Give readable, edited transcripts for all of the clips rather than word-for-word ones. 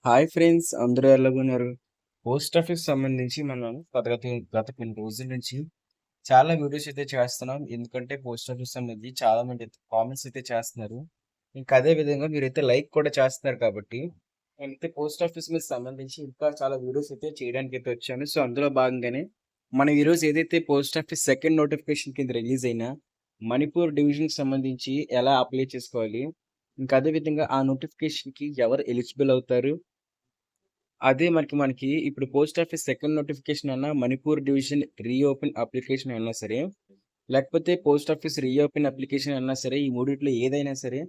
Hi friends, అందరూ ఎలాగున్నారు? Post office సంబంధించి మనం గత కొన్ని రోజుల నుంచి చాలా వీడియోస్ అయితే చేస్తున్నాం. ఎందుకంటే పోస్ట్ ఆఫీస్ సంబంధించి చాలా మంది అయితే కామెంట్స్ అయితే చేస్తున్నారు. ఇంకా అదే విధంగా మీరైతే లైక్ కూడా చేస్తున్నారు కాబట్టి నేనైతే పోస్ట్ ఆఫీస్ మీద సంబంధించి ఇంకా చాలా వీడియోస్ అయితే చేయడానికి అయితే వచ్చాను. సో అందులో భాగంగానే మనం ఈరోజు ఏదైతే పోస్ట్ ఆఫీస్ సెకండ్ నోటిఫికేషన్ కింద రిలీజ్ అయిన మణిపూర్ డివిజన్‌కి సంబంధించి ఎలా అప్లై చేసుకోవాలి? ఇంకా అదే విధంగా ఆ నోటిఫికేషన్‌కి ఎవరు ఎలిజిబుల్ అవుతారు? అదే మనకి ఇప్పుడు పోస్ట్ ఆఫీస్ సెకండ్ నోటిఫికేషన్ అన్నా, మణిపూర్ డివిజన్ రీఓపెన్ అప్లికేషన్ అయినా సరే, లేకపోతే పోస్ట్ ఆఫీస్ రీఓపెన్ అప్లికేషన్ అన్నా సరే, ఈ మూడిట్లో ఏదైనా సరే,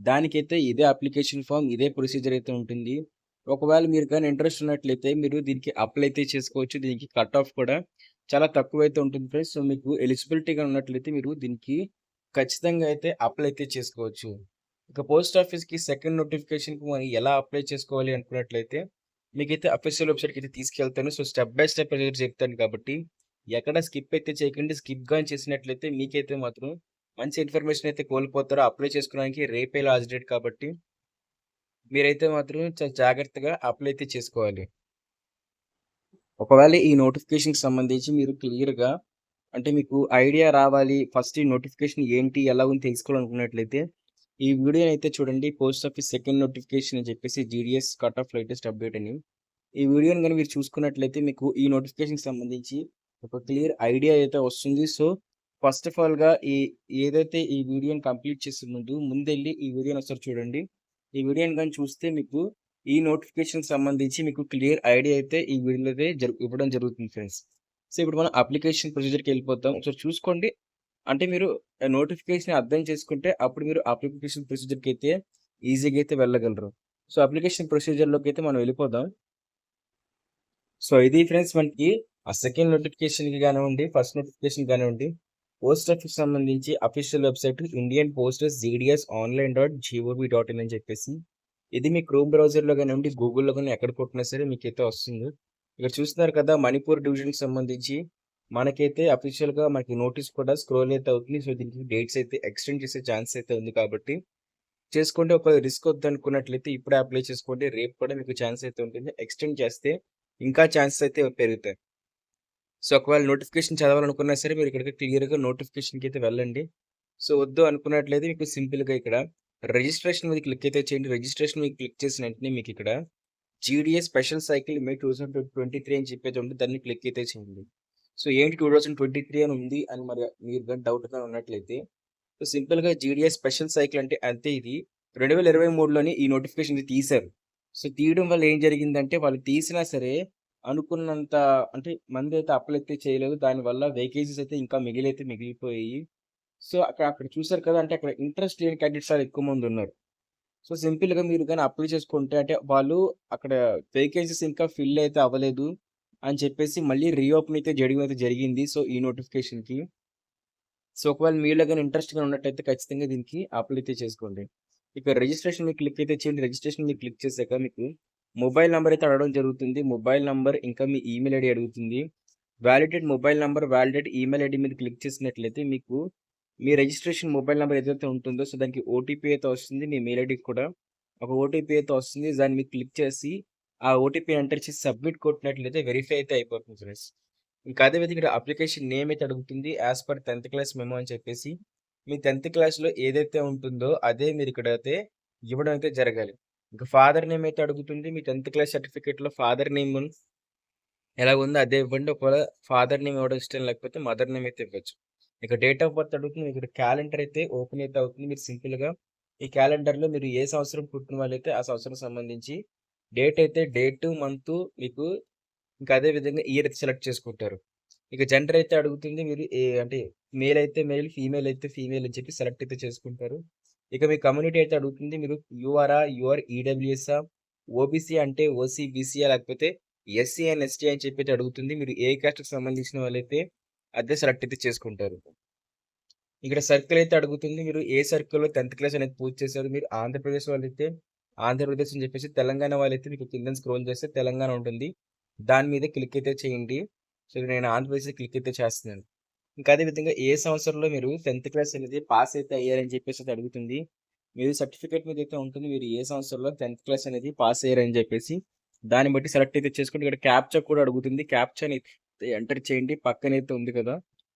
దానికైతే ఇదే అప్లికేషన్ ఫామ్, ఇదే ప్రొసీజర్ అయితే ఉంటుంది. ఒకవేళ మీరు గాని ఇంట్రెస్ట్ ఉన్నట్లయితే మీరు దీనికి అప్లై అయితే చేసుకోవచ్చు. దీనికి కట్ ఆఫ్ కూడా చాలా తక్కువైతే ఉంటుంది ఫ్రెండ్స్. సో, మీకు ఎలిజిబిలిటీగా ఉన్నట్లయితే మీరు దీనికి ఖచ్చితంగా అయితే అప్లై అయితే చేసుకోవచ్చు. ఇక పోస్ట్ ఆఫీస్‌కి సెకండ్ నోటిఫికేషన్‌కి మరి ఎలా అప్లై చేసుకోవాలి అనుకున్నట్లయితే మీకైతే అఫీషియల్ వెబ్‌సైట్‌కి అయితే తీసుకెళ్తాను. సో, స్టెప్ బై స్టెప్ అనేది చెప్తాను కాబట్టి, ఎక్కడ స్కిప్ అయితే చేయకండి. స్కిప్ గాని చేసినట్లయితే మీకైతే మాత్రం మంచి ఇన్ఫర్మేషన్ అయితే కోల్పోతారు. అప్లై చేసుకోవడానికి రేపే లాస్ట్ డేట్ కాబట్టి, మీరైతే మాత్రం జాగ్రత్తగా అప్లై అయితే చేసుకోవాలి. ఒకవేళ ఈ నోటిఫికేషన్‌కి సంబంధించి మీరు క్లియర్‌గా అంటే మీకు ఐడియా రావాలి. ఫస్ట్ ఈ నోటిఫికేషన్ ఏంటి? ఎలా ఉంది తెలుసుకోవాలనుకున్నట్లయితే, ఈ వీడియోనైతే చూడండి. పోస్ట్ ఆఫీస్ సెకండ్ నోటిఫికేషన్ అని చెప్పేసి GDS cut of latus update అని. ఈ వీడియోని గనుక మీరు చూసుకున్నట్లయితే మీకు ఈ నోటిఫికేషన్‌కి సంబంధించి ఒక క్లియర్ ఐడియా అయితే వస్తుంది. సో, ఫస్ట్ ఆఫ్ ఆల్‌గా ఏదైతే ఈ వీడియోని కంప్లీట్ చేసే ముందెళ్లి ఈ వీడియోని ఒకసారి చూడండి. ఈ వీడియోని గాని చూస్తే మీకు ఈ నోటిఫికేషన్‌కి సంబంధించి మీకు క్లియర్ ఐడియా అయితే ఈ వీడియోలో అయితే ఇవ్వడం జరుగుతుంది ఫ్రెండ్స్. సో, ఇప్పుడు మనం అప్లికేషన్ ప్రొసీజర్‌కెళ్ళిపోతాం. ఒకసారి చూసుకోండి. అంటే మీరు నోటిఫికేషన్ అర్థం చేసుకుంటే అప్పుడు మీరు అప్లికేషన్ ప్రొసీజర్‌కైతే ఈజీగా అయితే వెళ్ళగలరు. సో, అప్లికేషన్ ప్రొసీజర్‌లోకైతే మనం వెళ్ళిపోదాం. సో, ఇది ఫ్రెండ్స్ మనకి ఆ సెకండ్ నోటిఫికేషన్‌కి గానివ్వండి, ఫస్ట్ నోటిఫికేషన్ గానివ్వండి, పోస్ట్ ఆఫీస్ సంబంధించి official website Indian postal GDS online dot GOV dot in అని చెప్పేసి. ఇది మీ క్రోమ్ బ్రౌజర్‌లో గానివ్వండి, గూగుల్‌లో గాని ఎక్కడ కొట్టినా సరే మీకైతే వస్తుంది. ఇక్కడ చూస్తున్నారు కదా! మణిపూర్ డివిజన్‌కి సంబంధించి మనకైతే అఫీషియల్‌గా మనకి నోటీస్ కూడా స్క్రోల్ అయితే అవుతుంది. సో, దీనికి డేట్స్ అయితే ఎక్స్‌టెండ్ చేసే ఛాన్స్ అయితే ఉంది కాబట్టి చేసుకోండి. ఒకవేళ రిస్క్ వద్దనుకున్నట్లయితే ఇప్పుడే అప్లై చేసుకోండి. రేపు కూడా మీకు ఛాన్స్ అయితే ఉంటుంది. ఎక్స్‌టెండ్ చేస్తే ఇంకా ఛాన్సెస్ అయితే పెరుగుతాయి. సో, ఒకవేళ నోటిఫికేషన్ చదవాలనుకున్నా సరే మీరు ఇక్కడికి క్లియర్‌గా నోటిఫికేషన్‌కైతే వెళ్ళండి. సో, వద్దు అనుకున్నట్లయితే మీకు సింపుల్‌గా ఇక్కడ రిజిస్ట్రేషన్ మీద క్లిక్ అయితే చేయండి. రిజిస్ట్రేషన్ మీద క్లిక్ చేసిన వెంటనే మీకిక్కడ జీడీఏ స్పెషల్ సైకిల్ మే 2023 అని చెప్పేది ఉంటే దాన్ని క్లిక్ అయితే చేయండి. సో, ఏంటి 2023 అని ఉంది అని మరి మీరు గాని డౌట్‌గా ఉన్నట్లయితే సో, సింపుల్‌గా జీడీఎస్ స్పెషల్ సైకిల్ అంటే అంతే ఇది. 2023లోని ఈ నోటిఫికేషన్ ఇది తీశారు. సో, తీయడం వల్ల ఏం జరిగిందంటే వాళ్ళు తీసినా సరే అనుకున్నంత అంటే మందైతే అప్లై అయితే చేయలేదు. దానివల్ల వేకెన్సీస్ అయితే ఇంకా మిగిలిపోయాయి. సో, అక్కడ చూసారు కదా! అంటే అక్కడ ఇంట్రెస్ట్ లేని క్యాండిడేట్స్ చాలా ఎక్కువ మందున్నారు. సో, సింపుల్‌గా మీరు గాని అప్లై చేసుకుంటే అంటే వాళ్ళు అక్కడ వేకెన్సీస్ ఇంకా ఫిల్ అయితే అవ్వలేదు అని చెప్పేసి మళ్ళీ రీఓపెన్ అయితే జరగడం అయితే జరిగింది. సో, ఈ నోటిఫికేషన్‌కి. సో, ఒకవేళ మీలో గాని ఇంట్రెస్ట్‌గా ఉన్నట్టయితే ఖచ్చితంగా దీనికి అప్లై అయితే చేసుకోండి. ఇక రిజిస్ట్రేషన్ మీద క్లిక్ అయితే చేయండి. రిజిస్ట్రేషన్ మీద క్లిక్ చేసాక మీకు మొబైల్ నంబర్ అయితే అడగడం జరుగుతుంది. మొబైల్ నంబర్ ఇంకా మీ ఈమెయిల్ ఐడీ అడుగుతుంది. Validate mobile number, validate email ID మీద క్లిక్ చేసినట్లయితే మీకు మీ రిజిస్ట్రేషన్ మొబైల్ నంబర్ ఏదైతే ఉంటుందో సో, దానికి ఓటీపీ అయితే వస్తుంది. మీ మెయిల్ ఐడీకి కూడా ఒక ఓటీపీ అయితే వస్తుంది. దాన్ని మీరు క్లిక్ చేసి ఆ ఓటీపీ ఎంటర్ చేసి సబ్మిట్ కొట్టినట్లయితే వెరిఫై అయితే అయిపోతుంది ఫ్రెండ్స్. ఇంకా అదే విధంగా ఇక్కడ అప్లికేషన్ నేమ్ అయితే అడుగుతుంది. యాస్ పర్ 10థ్ క్లాస్ మెమో అని చెప్పేసి. మీ 10థ్ క్లాస్‌లో ఏదైతే ఉంటుందో అదే మీరు ఇక్కడైతే ఇవ్వడం అయితే జరగాలి. ఇంక ఫాదర్ నేమ్ అయితే అడుగుతుంది. మీ 10థ్ క్లాస్ సర్టిఫికేట్‌లో ఫాదర్ నేమ్ ఎలాగుందో అదే ఇవ్వండి. ఒకవేళ ఫాదర్ నేమ్ ఇవ్వడం ఇష్టం లేకపోతే మదర్ నేమ్ అయితే ఇవ్వచ్చు. ఇక డేట్ ఆఫ్ బర్త్ అడుగుతుంది. ఇక్కడ క్యాలెండర్ అయితే ఓపెన్ అయితే అవుతుంది. మీరు సింపుల్‌గా ఈ క్యాలెండర్‌లో మీరు ఏ సంవత్సరం పుట్టిన వాళ్ళైతే ఆ సంవత్సరం సంబంధించి డేట్ అయితే డేటు, మంతు మీకు ఇంకా అదే విధంగా ఇయర్ అయితే సెలెక్ట్ చేసుకుంటారు. ఇక జెండర్ అయితే అడుగుతుంది. మీరు అంటే మేల్ అయితే మేల్, ఫీమేల్ అయితే ఫీమేల్ అని చెప్పి సెలెక్ట్ అయితే చేసుకుంటారు. ఇక మీ కమ్యూనిటీ అయితే అడుగుతుంది. మీరు యూఆరా? యూఆర్ ఈడబ్ల్యూఎస్సా? ఓబీసీ అంటే ఓసీ, బీసీయా లేకపోతే ఎస్సీ అండ్ ఎస్టీ అని చెప్పి అయితే అడుగుతుంది. మీరు ఏ కాస్ట్‌కి సంబంధించిన వాళ్ళైతే అదే సెలెక్ట్ అయితే చేసుకుంటారు. ఇక్కడ సర్కిల్ అయితే అడుగుతుంది. మీరు ఏ సర్కిల్‌లో 10థ్ క్లాస్ అనేది పూర్తి చేశారు. మీరు ఆంధ్రప్రదేశ్ వాళ్ళైతే ఆంధ్రప్రదేశ్ అని చెప్పేసి, తెలంగాణ వాళ్ళైతే మీకు కిందన స్క్రోల్ చేస్తే తెలంగాణ ఉంటుంది. దాని మీద క్లిక్ అయితే చేయండి. సో, నేను ఆంధ్రప్రదేశ్ క్లిక్ అయితే చేస్తున్నాను. ఇంకా అదే విధంగా ఏ సంవత్సరంలో మీరు 10థ్ క్లాస్ అనేది పాస్ అయితే అయ్యారని చెప్పేసి అది అడుగుతుంది. మీది సర్టిఫికేట్ మీద అయితే ఉంటుంది. మీరు ఏ సంవత్సరంలో 10th క్లాస్ అనేది పాస్ అయ్యారని చెప్పేసి. దాన్ని బట్టి సెలెక్ట్ అయితే చేసుకుంటే ఇక్కడ క్యాప్చా కూడా అడుగుతుంది. క్యాప్చాని ఎంటర్ చేయండి. పక్కనైతే ఉంది కదా!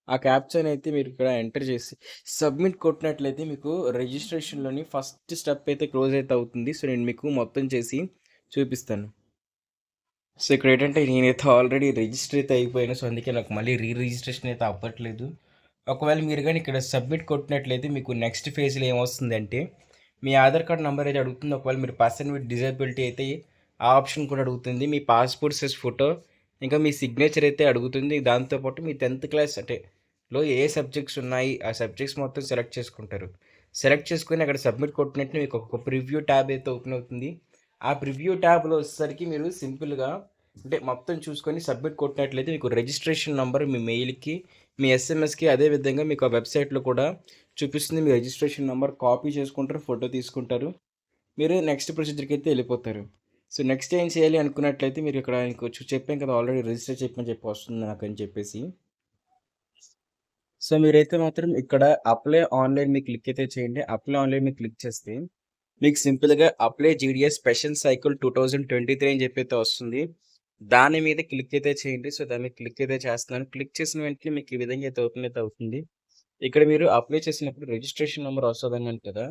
ఆ క్యాప్చాని అయితే మీరు ఇక్కడ ఎంటర్ చేసి సబ్మిట్ కొట్టినట్లయితే మీకు రిజిస్ట్రేషన్‌లోని ఫస్ట్ స్టెప్ అయితే క్లోజ్ అయితే అవుతుంది. సో, నేను మీకు మొత్తం చేసి చూపిస్తాను. సో, ఇక్కడ ఏంటంటే నేనైతే ఆల్రెడీ రిజిస్టర్ అయితే అయిపోయాను. సో, అందుకే నాకు మళ్ళీ రిజిస్ట్రేషన్ అయితే అవ్వట్లేదు. ఒకవేళ మీరు గాని ఇక్కడ సబ్మిట్ కొట్టినట్లయితే మీకు నెక్స్ట్ ఫేజ్‌లో ఏమొస్తుందంటే, మీ ఆధార్ కార్డ్ నంబర్ అయితే అడుగుతుంది. ఒకవేళ మీరు పర్సన్ విత్ డిజేబిలిటీ అయితే ఆ ఆప్షన్ కూడా అడుగుతుంది. మీ పాస్‌పోర్ట్ సైజ్ ఫోటో, ఇంకా మీ సిగ్నేచర్ అయితే అడుగుతుంది. దాంతో పాటు మీ 10th క్లాస్ అంటే ఏ సబ్జెక్ట్స్ ఉన్నాయి, ఆ సబ్జెక్ట్స్ మొత్తం సెలెక్ట్ చేసుకుంటారు. సెలెక్ట్ చేసుకొని అక్కడ సబ్మిట్ కొట్టినట్టు మీకు ఒక ప్రివ్యూ ట్యాబ్ అయితే ఓపెన్ అవుతుంది. ఆ ప్రివ్యూ ట్యాబ్‌లో వచ్చేసరికి మీరు సింపుల్‌గా అంటే మొత్తం చూసుకొని సబ్మిట్ కొట్టినట్లయితే మీకు రిజిస్ట్రేషన్ నంబర్ మీ మెయిల్‌కి, మీ ఎస్ఎంఎస్‌కి అదే విధంగా మీకు ఆ వెబ్‌సైట్‌లో కూడా చూపిస్తుంది. మీ రిజిస్ట్రేషన్ నంబర్ కాపీ చేసుకుంటారు, ఫోటో తీసుకుంటారు. మీరు నెక్స్ట్ ప్రొసీజర్‌కి అయితే వెళ్ళిపోతారు. సో, నెక్స్ట్ ఏం చేయాలి అనుకున్నట్లయితే మీరు ఇక్కడ ఇంకొంచెం చెప్పాను కదా! ఆల్రెడీ రిజిస్టర్ చెప్పని చెప్పి వస్తుంది నాకని చెప్పేసి. సో, మీరైతే మాత్రం ఇక్కడ అప్లై ఆన్‌లైన్ మీద క్లిక్ అయితే చేయండి. అప్లై ఆన్‌లైన్ మీద క్లిక్ చేస్తే మీకు సింపుల్‌గా అప్లై జీడీఎస్ స్పెషల్ సైకిల్ 2023 అని చెప్పి అయితే వస్తుంది. దాని మీద క్లిక్ అయితే చేయండి. సో, దాని మీద క్లిక్ అయితే చేస్తున్నాను. క్లిక్ చేసిన వెంటనే మీకు ఈ విధంగా అయితే ఓపెన్ అయితే అవుతుంది. ఇక్కడ మీరు అప్లై చేసినప్పుడు రిజిస్ట్రేషన్ నంబర్ వస్తదన్నాను కదా!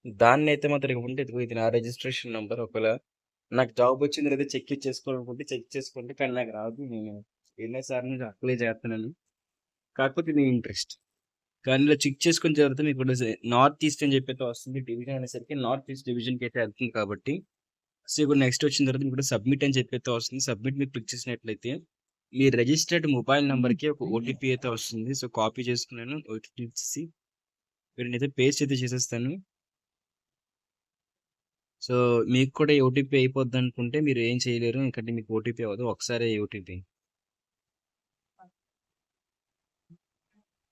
దాన్నైతే మాత్రం ఇవ్వండి. ఇదిగో ఇది నా రిజిస్ట్రేషన్ నంబర్. ఒకవేళ నాకు జాబ్ వచ్చిందో లేదో చెక్ చేసుకోవాలనుకుంటే చెక్ చేసుకోండి. కానీ నాకు రాదు. నేను ఎన్నో సార్లు నుంచి అప్లై చేస్తున్నాను. కాకపోతే ఇది ఇంట్రెస్ట్. కానీ ఇలా చెక్ చేసుకున్న తర్వాత మీకు ఇక్కడ నార్త్ ఈస్ట్ అని చెప్పి అయితే వస్తుంది. డివిజన్ అనేసరికి నార్త్ ఈస్ట్ డివిజన్‌కి అయితే వెళ్తుంది కాబట్టి సో, ఇప్పుడు నెక్స్ట్ వచ్చిన తర్వాత మీకు సబ్మిట్ అని చెప్పి అయితే వస్తుంది. సబ్మిట్ మీద క్లిక్ చేసినట్లయితే మీ రిజిస్టర్డ్ మొబైల్ నంబర్‌కి ఒక ఓటీపీ అయితే వస్తుంది. సో, కాపీ చేసుకున్నాను. ఓటీపీ ఇచ్చేసి ఇక్కడ నేనైతే పేస్ట్ అయితే చేసేస్తాను. సో, మీకు కూడా ఈ ఓటీపీ అయిపోద్దనుకుంటే మీరు ఏం చేయలేరు. ఎందుకంటే మీకు ఓటీపీ అవ్వదు. ఒకసారే ఓటీపీ.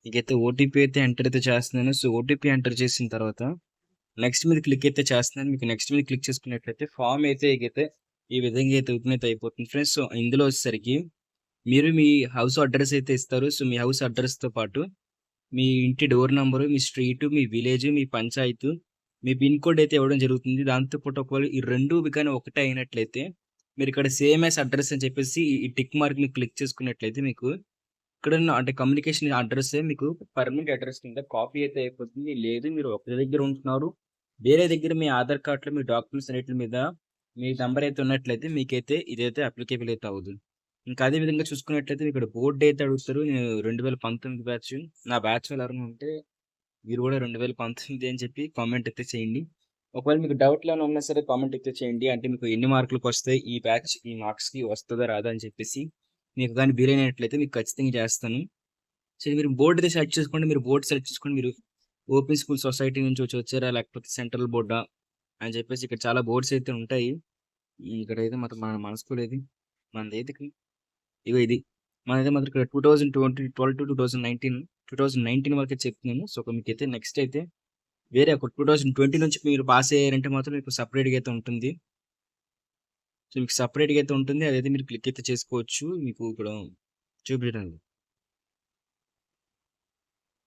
మీకైతే ఓటీపీ అయితే ఎంటర్ అయితే చేస్తున్నాను. సో, ఓటీపీ ఎంటర్ చేసిన తర్వాత నెక్స్ట్ మీద క్లిక్ అయితే చేస్తున్నాను. మీకు నెక్స్ట్ మీద క్లిక్ చేసుకున్నట్లయితే ఫార్మ్ అయితే ఇకైతే ఈ విధంగా అయితే ఓపెన్ అయితే అయిపోతుంది ఫ్రెండ్స్. సో, ఇందులో వచ్చేసరికి మీరు మీ హౌస్ అడ్రెస్ అయితే ఇస్తారు. సో, మీ హౌస్ అడ్రెస్‌తో పాటు మీ ఇంటి డోర్ నంబరు, మీ స్ట్రీటు, మీ విలేజు, మీ పంచాయతు, మీ పిన్ కోడ్ అయితే ఇవ్వడం జరుగుతుంది. దాంతో పాటు ఒకవేళ ఈ 2 గాని ఒకటే అయినట్లయితే మీరిక్కడ సేమ్ యాస్ అడ్రెస్ అని చెప్పేసి ఈ టిక్ మార్క్ మీద క్లిక్ చేసుకున్నట్లయితే మీకు ఇక్కడున్న అంటే కమ్యూనికేషన్ అడ్రెస్సే మీకు పర్మనెంట్ అడ్రెస్ కింద కాపీ అయితే అయిపోతుంది. లేదు మీరు ఒక దగ్గర ఉంటున్నారు. వేరే దగ్గర మీ ఆధార్ కార్డ్‌లో మీ డాక్యుమెంట్స్ అన్నిట్లి మీద మీ నంబర్ అయితే ఉన్నట్లయితే మీకైతే ఇదైతే అప్లికేబుల్ అయితే అవ్వదు. ఇంకా అదే విధంగా చూసుకున్నట్లయితే ఇక్కడ బోర్డ్ అయితే అడుగుతారు. నేను 2019 బ్యాచ్. నా బ్యాచ్ వాళ్ళు ఎవరైనా ఉంటే మీరు కూడా 2019 అని చెప్పి కామెంట్ అయితే చేయండి. ఒకవేళ మీకు డౌట్‌లు ఏమైనా ఉన్నా సరే కామెంట్ అయితే చేయండి. అంటే మీకు ఎన్ని మార్కులకొస్తాయి ఈ బ్యాచ్ ఈ మార్క్స్‌కి వస్తదా రాదా అని చెప్పేసి మీకు గాని వీలైనట్లయితే మీకు ఖచ్చితంగా చేస్తాను. సో, మీరు బోర్డ్ అయితే సెలెక్ట్ చేసుకోండి. మీరు బోర్డ్ సెలెక్ట్ చేసుకొని మీరు ఓపెన్ స్కూల్ సొసైటీ నుంచి వచ్చారా? లేకపోతే సెంట్రల్ బోర్డా? అని చెప్పేసి ఇక్కడ చాలా బోర్డ్స్ అయితే ఉంటాయి. ఇక్కడైతే మాత్రం మన స్కూల్ ఏది? మనదేది? ఇగో ఇది. మనదైతే మాత్రం ఇక్కడ 2020 12-2019 2019 వరకే చెప్తున్నాను. సో, మీకైతే నెక్స్ట్ అయితే వేరే ఒక 2020 నుంచి మీరు పాస్ అయ్యారంటే మాత్రం మీకు సెపరేట్‌గా అయితే ఉంటుంది. సో, మీకు సెపరేట్‌గా అయితే ఉంటుంది. అదైతే మీరు క్లిక్ అయితే చేసుకోవచ్చు. మీకు ఇక్కడ చూపించడానికి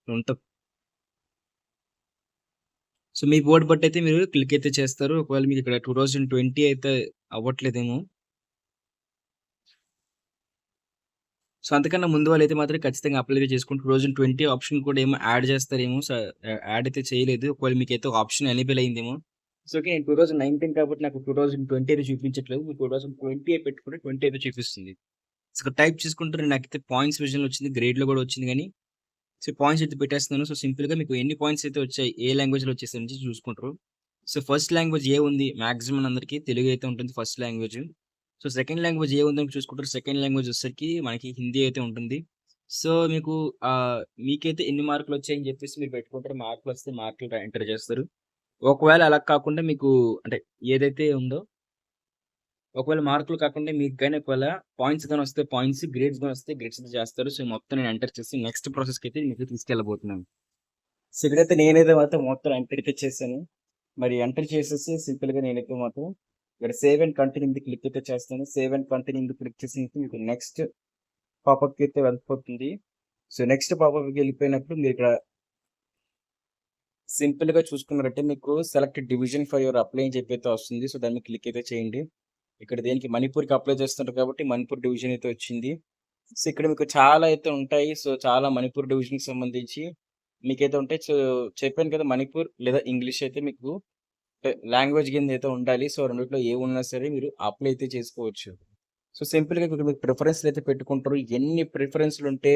ఉంట సో, మీ బోర్డ్ బట్టయితే మీరు క్లిక్ అయితే చేస్తారు. ఒకవేళ మీకు ఇక్కడ 2020 అయితే అవ్వట్లేదేమో. సో, అంతకన్నా ముందు వాళ్ళైతే మాత్రం ఖచ్చితంగా అప్లై అయితే చేసుకొని 2020 ఆప్షన్ కూడా ఏమో యాడ్ చేస్తారేమో. యాడ్ అయితే చేయలేదు. ఒకవేళ మీకైతే ఒక ఆప్షన్ ఎనేబుల్ అయిందేమో. So, okay. నేను 2019 కాబట్టి నాకు 2020 అయితే చూపించట్లేదు. మీరు 2020 పెట్టుకుంటే 20 అయితే చూపిస్తుంది. సో, టైప్ చేసుకుంటే నాకైతే పాయింట్స్ విజన్‌లో వచ్చింది. గ్రేడ్‌లో కూడా వచ్చింది గానీ, సో, పాయింట్స్ అయితే పెట్టేస్తున్నాను. సో, సింపుల్‌గా మీకు ఎన్ని పాయింట్స్ అయితే వచ్చాయి, ఏ లాంగ్వేజ్‌లో వచ్చేసాయి నుంచి చూసుకుంటారు. సో, ఫస్ట్ లాంగ్వేజ్ ఏ ఉంది? మాక్సిమం అందరికి తెలుగు అయితే ఉంటుంది first language. So, second language ఏ ఉందని చూసుకుంటారు. సెకండ్ లాంగ్వేజ్ వచ్చేసరికి మనకి హిందీ అయితే ఉంటుంది. సో, మీకు మీకైతే ఎన్ని మార్కులొచ్చాయని జెప్పేసి మీరు పెట్టుకుంటారు. మార్కులొస్తే మార్కులు ఎంటర్ చేస్తారు. ఒకవేళ అలా కాకుండా మీకు అంటే ఏదైతే ఉందో ఒకవేళ మార్కులు కాకుండా మీకు గాని ఒకవేళ పాయింట్స్ గాని వస్తే పాయింట్స్, గ్రేడ్స్ గాని వస్తే గ్రేడ్స్ అయితే చేస్తారు. సో, మొత్తం నేను ఎంటర్ చేసి నెక్స్ట్ ప్రాసెస్‌కైతే మీకు తీసుకెళ్ళబోతున్నాను. సో, ఇక్కడైతే నేనైతే మాత్రం మొత్తం ఎంటర్ అయితే చేశాను. మరి ఎంటర్ చేసేసి సింపుల్‌గా నేనైతే మాత్రం ఇక్కడ సేవ్ అండ్ కంటిన్యూ మీద క్లిక్ అయితే చేస్తాను. సేవ్ అండ్ కంటిన్యూ మీద క్లిక్ చేసి మీకు నెక్స్ట్ పాపప్‌కి అయితే వెళ్ళిపోతుంది. సో, నెక్స్ట్ పాపప్‌కి వెళ్ళిపోయినప్పుడు మీరు ఇక్కడ సింపుల్‌గా చూసుకున్నారంటే మీకు select division for your apply అని చెప్పి అయితే వస్తుంది. సో, దాన్ని క్లిక్ అయితే చేయండి. ఇక్కడ దేనికి మణిపూర్‌కి అప్లై చేస్తుంటారు కాబట్టి మణిపూర్ డివిజన్ అయితే వచ్చింది. సో, ఇక్కడ మీకు చాలా అయితే ఉంటాయి. సో, చాలా మణిపూర్ డివిజన్‌కి సంబంధించి మీకైతే ఉంటాయి. సో, చెప్పాను కదా! మణిపూర్ లేదా ఇంగ్లీష్ అయితే మీకు లాంగ్వేజ్ కింద అయితే ఉండాలి. సో, రెండిట్లో ఏవున్నా సరే మీరు అప్లై అయితే చేసుకోవచ్చు. సో, సింపుల్‌గా ఇక్కడ మీకు ప్రిఫరెన్స్‌లు అయితే పెట్టుకుంటారు. ఎన్ని ప్రిఫరెన్స్‌లుంటే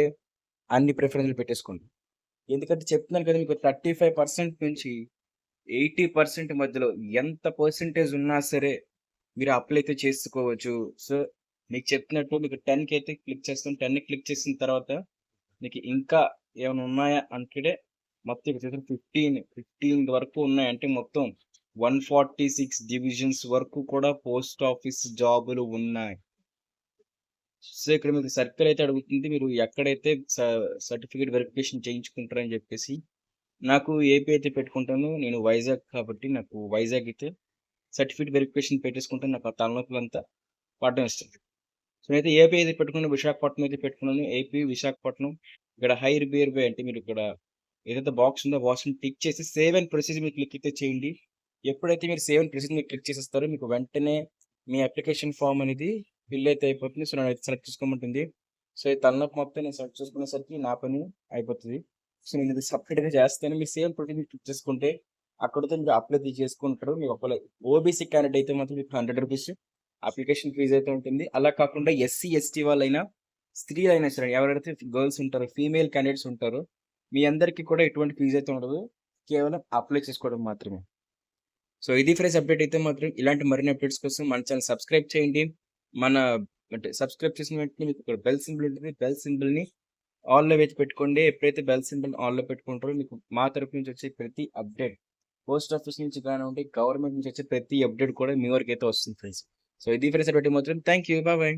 అన్ని ప్రిఫరెన్స్‌లు పెట్టేసుకోండి. ఎందుకంటే చెప్తున్నాను కదా! మీకు 35% నుంచి 80% మధ్యలో ఎంత పర్సెంటేజ్ ఉన్నా సరే మీరు అప్లై అయితే చేసుకోవచ్చు. సో, మీకు చెప్పినట్టు మీకు 10కి అయితే క్లిక్ చేస్తాం. 10ని క్లిక్ చేసిన తర్వాత మీకు ఇంకా ఏమైనా ఉన్నాయా అంటే మొత్తం ఇక్కడ చూసారా 15 వరకు ఉన్నాయి. అంటే మొత్తం 146 డివిజన్స్ వరకు కూడా పోస్ట్ ఆఫీస్ జాబులు ఉన్నాయి. సో, ఇక్కడ మీకు సర్కిల్ అయితే అడుగుతుంది. మీరు ఎక్కడైతే సర్టిఫికేట్ వెరిఫికేషన్ చేయించుకుంటారని చెప్పేసి. నాకు ఏపీ అయితే పెట్టుకుంటాను. నేను వైజాగ్ కాబట్టి నాకు వైజాగ్ అయితే సర్టిఫికేట్ వెరిఫికేషన్ పెట్టేసుకుంటే నాకు ఆ తలనొప్పులంతా పడడం ఇష్టం. సో, నేనైతే ఏపీ అయితే పెట్టుకున్నాను. విశాఖపట్నం అయితే పెట్టుకున్నాను. ఏపీ, విశాఖపట్నం. ఇక్కడ హైర్ బియర్ బై అంటే మీరు ఇక్కడ ఏదైతే బాక్స్ ఉందో ఆ బాక్స్‌ని టిక్ చేసి సేవ్ అండ్ ప్రొసీడ్ మీద క్లిక్ అయితే చేయండి. ఎప్పుడైతే మీరు సేవ్ అండ్ ప్రొసీడ్ మీద క్లిక్ చేసేస్తారో మీకు వెంటనే మీ అప్లికేషన్ ఫార్మ్ అనేది ఫిల్ అయితే అయిపోతుంది. సో, నన్నైతే సెలెక్ట్ చేసుకోమంటుంది. సో, ఈ తలనొప్పి మొత్తం నేను సెలెక్ట్ చేసుకునేసరికి నా పని అయిపోతది. సో, నేను ఇది సెపరేట్‌గా చేస్తాను. మీరు సేవ్ అండ్ ప్రొసీడ్ మీద క్లిక్ చేసుకుంటే అక్కడితో మీరు అప్లై చేసుకుంటారు. మీకు ఒకవేళ ఓబీసీ క్యాండిడేట్ అయితే మాత్రం మీకు రూ. 100 అప్లికేషన్ ఫీజ్ అయితే ఉంటుంది. అలా కాకుండా ఎస్సీ, ఎస్టీ వాళ్ళైనా, స్త్రీలైనా సరే ఎవరైతే గర్ల్స్ ఉంటారో, ఫీమేల్ క్యాండిడేట్స్ ఉంటారో మీ అందరికీ కూడా ఎటువంటి ఫీజ్ అయితే ఉండదు. కేవలం అప్లై చేసుకోవడం మాత్రమే. సో, ఇది ఫ్రెండ్స్ అప్డేట్ అయితే మాత్రం ఇలాంటి మరిన్ని అప్డేట్స్ కోసం మన ఛానెల్ సబ్స్క్రైబ్ చేయండి. మన అంటే సబ్స్క్రైబ్ చేసిన వెంటనే మీకు ఇక్కడ బెల్ సింబల్ ఉంటుంది. బెల్ సింబల్‌ని ఆల్‌లో అయితే పెట్టుకోండి. ఎప్పుడైతే బెల్ సింబల్ ఆన్‌లో పెట్టుకుంటారో మీకు మా తరపు నుంచి వచ్చే ప్రతి అప్డేట్ పోస్ట్ ఆఫీస్ నుంచి కానివ్వండి, గవర్నమెంట్ నుంచి వచ్చే ప్రతి అప్డేట్ కూడా మీ వరకైతే వస్తుంది ఫ్రెండ్స్. సో, ఇది ఫ్రెండ్స్ అప్డేట్ మాత్రం. Thank you. Bye bye.